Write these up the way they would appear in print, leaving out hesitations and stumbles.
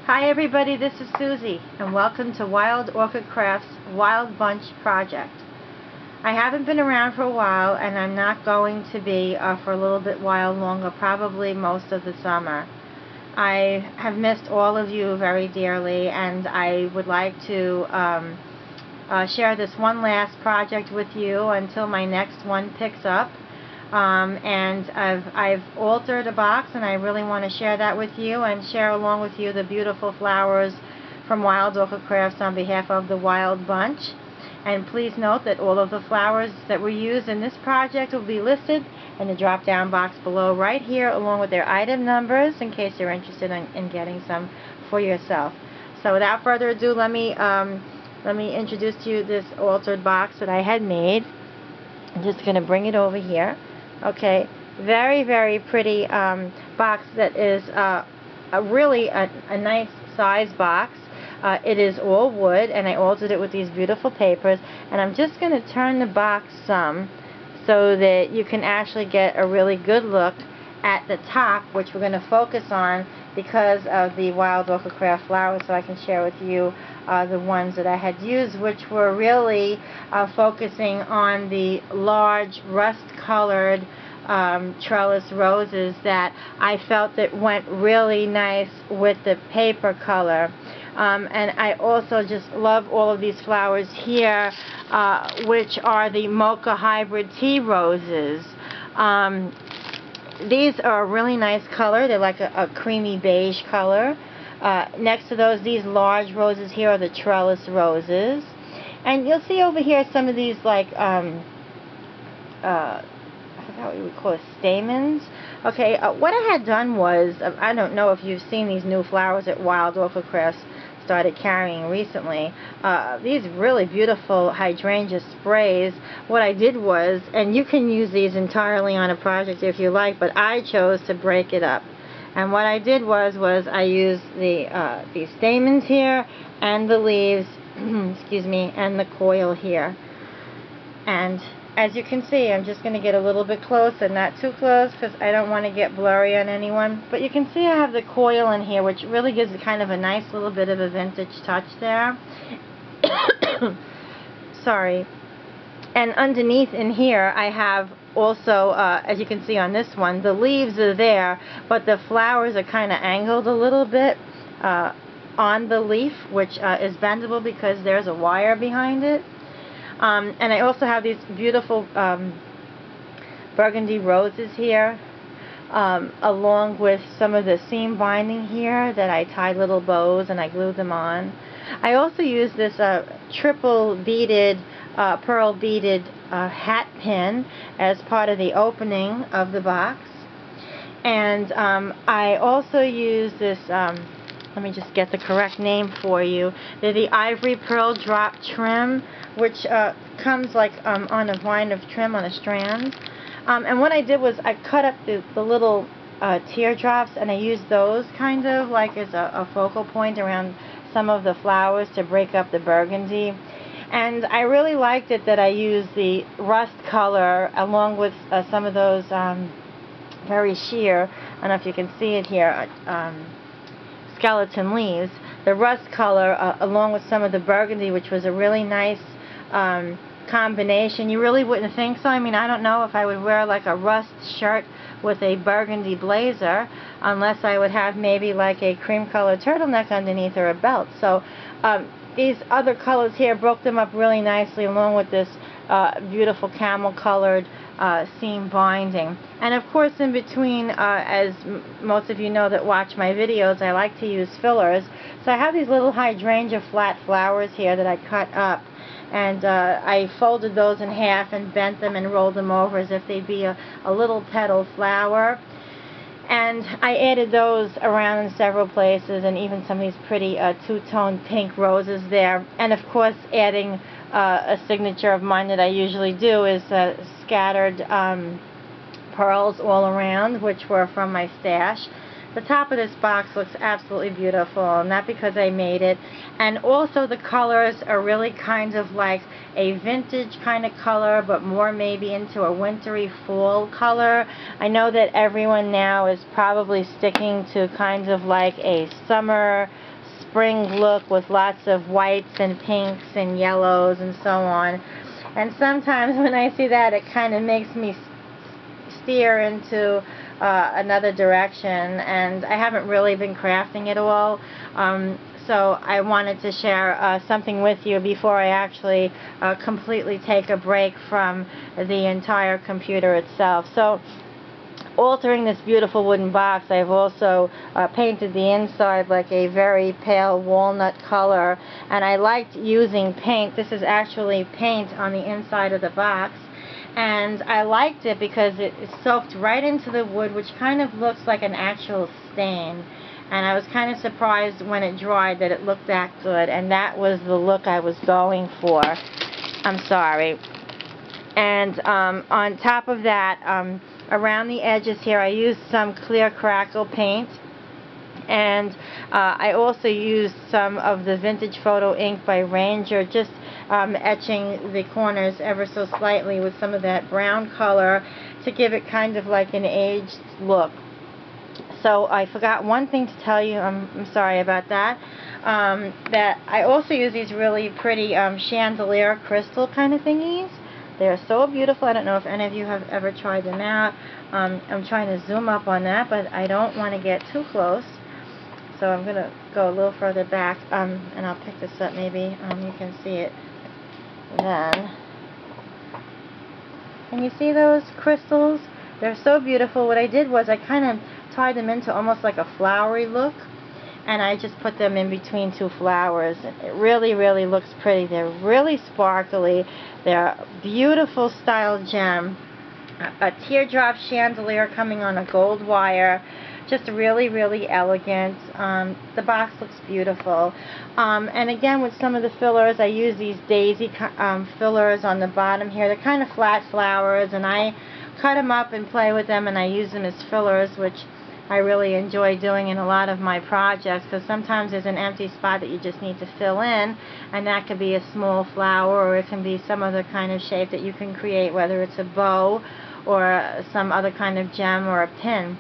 Hi everybody, this is Susie, and welcome to Wild Orchid Crafts Wild Bunch Project. I haven't been around for a while, and I'm not going to be for a little bit while longer, probably most of the summer. I have missed all of you very dearly, and I would like to share this one last project with you until my next one picks up. And I've altered a box, and I really want to share that with you and share along with you the beautiful flowers from Wild Orchid Crafts on behalf of the Wild Bunch. And please note that all of the flowers that were used in this project will be listed in the drop down box below right here, along with their item numbers in case you're interested in getting some for yourself. So without further ado, let me introduce to you this altered box that I had made. I'm just going to bring it over here. Okay, very pretty box that is really a nice size box. It is all wood, and I altered it with these beautiful papers, and I'm just going to turn the box some so that you can actually get a really good look at the top, which we're going to focus on because of the Wild Orchid Craft flowers, so I can share with you the ones that I had used, which were really focusing on the large rust-colored trellis roses that I felt that went really nice with the paper color. And I also just love all of these flowers here, which are the Mocha Hybrid Tea Roses. These are a really nice color. They're like a creamy beige color. Next to those, these large roses here are the trellis roses. And you'll see over here some of these, like, I forgot what you would call it, stamens. Okay, what I had done was, I don't know if you've seen these new flowers that Wild Orchid Crafts started carrying recently. These really beautiful hydrangea sprays. What I did was, and you can use these entirely on a project if you like, but I chose to break it up. And what I did was I used these stamens here and the leaves, excuse me, and the coil here. And as you can see, I'm just going to get a little bit closer, not too close because I don't want to get blurry on anyone. But you can see I have the coil in here, which really gives it kind of a nice little bit of a vintage touch there. Sorry. And underneath in here, I have also, as you can see on this one, the leaves are there, but the flowers are kind of angled a little bit on the leaf, which is bendable because there's a wire behind it. And I also have these beautiful burgundy roses here, along with some of the seam binding here that I tied little bows and I glued them on. I also used this triple beaded, pearl beaded hat pin as part of the opening of the box. And I also used this, let me just get the correct name for you. They're the Ivory Pearl Drop Trim, which comes like on a vine of trim on a strand. And what I did was I cut up the little teardrops, and I used those kind of like as a focal point around some of the flowers to break up the burgundy. And I really liked it that I used the rust color along with some of those very sheer, I don't know if you can see it here, skeleton leaves. The rust color along with some of the burgundy, which was a really nice combination. You really wouldn't think so. I mean, I don't know if I would wear like a rust shirt with a burgundy blazer unless I would have maybe like a cream colored turtleneck underneath or a belt. So these other colors here broke them up really nicely along with this beautiful camel colored seam binding. And of course, in between, as most of you know that watch my videos, I like to use fillers. So I have these little hydrangea flat flowers here that I cut up, and I folded those in half and bent them and rolled them over as if they'd be a little petal flower. And I added those around in several places, and even some of these pretty two-tone pink roses there. And of course, adding a signature of mine that I usually do is scattered pearls all around, which were from my stash. The top of this box looks absolutely beautiful, not because I made it. And also the colors are really kind of like a vintage kind of color, but more maybe into a wintry fall color. I know that everyone now is probably sticking to kind of like a summer spring look with lots of whites and pinks and yellows and so on. And sometimes when I see that, it kind of makes me steer into another direction, and I haven't really been crafting it all. So I wanted to share something with you before I actually completely take a break from the entire computer itself. So, altering this beautiful wooden box, I've also painted the inside like a very pale walnut color, and I liked using paint. This is actually paint on the inside of the box, and I liked it because it soaked right into the wood, which kind of looks like an actual stain. And I was kind of surprised when it dried that it looked that good, and that was the look I was going for. I'm sorry. And on top of that, around the edges here, I used some clear crackle paint, and I also used some of the vintage photo ink by Ranger, just etching the corners ever so slightly with some of that brown color to give it kind of like an aged look. So I forgot one thing to tell you, I'm sorry about that, that I also use these really pretty chandelier crystal kind of thingies. They're so beautiful. I don't know if any of you have ever tried them out. I'm trying to zoom up on that, but I don't want to get too close. So I'm going to go a little further back, and I'll pick this up maybe. You can see it then. Can you see those crystals? They're so beautiful. What I did was I kind of tied them into almost like a flowery look, and I just put them in between two flowers. It really, really looks pretty. They're really sparkly. They're a beautiful style gem. A teardrop chandelier coming on a gold wire. Just really, really elegant. The box looks beautiful. And again, with some of the fillers, I use these daisy fillers on the bottom here. They're kind of flat flowers, and I cut them up and play with them, and I use them as fillers, which I really enjoy doing in a lot of my projects, because sometimes there's an empty spot that you just need to fill in, and that could be a small flower, or it can be some other kind of shape that you can create, whether it's a bow or some other kind of gem or a pin.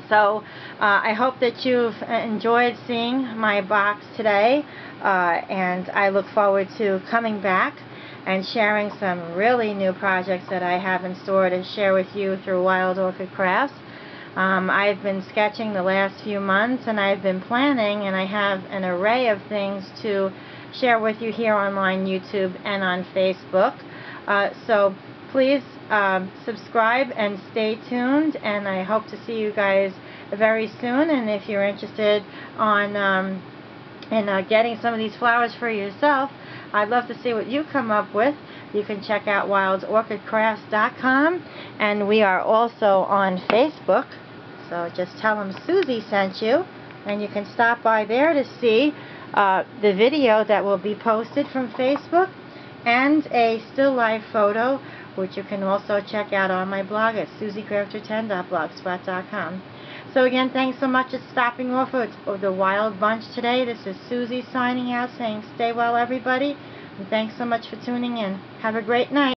So I hope that you've enjoyed seeing my box today, and I look forward to coming back and sharing some really new projects that I have in store to share with you through Wild Orchid Crafts. I've been sketching the last few months, and I've been planning, and I have an array of things to share with you here on YouTube and on Facebook. So please subscribe and stay tuned, and I hope to see you guys very soon. And if you're interested in getting some of these flowers for yourself, I'd love to see what you come up with. You can check out wildorchidcrafts.com, and we are also on Facebook. So just tell them Suzie sent you, and you can stop by there to see the video that will be posted from Facebook, and a still life photo, which you can also check out on my blog at suziecrafter10.blogspot.com. So again, thanks so much for stopping off of the Wild Bunch today. This is Suzie signing out, saying stay well, everybody. And thanks so much for tuning in. Have a great night.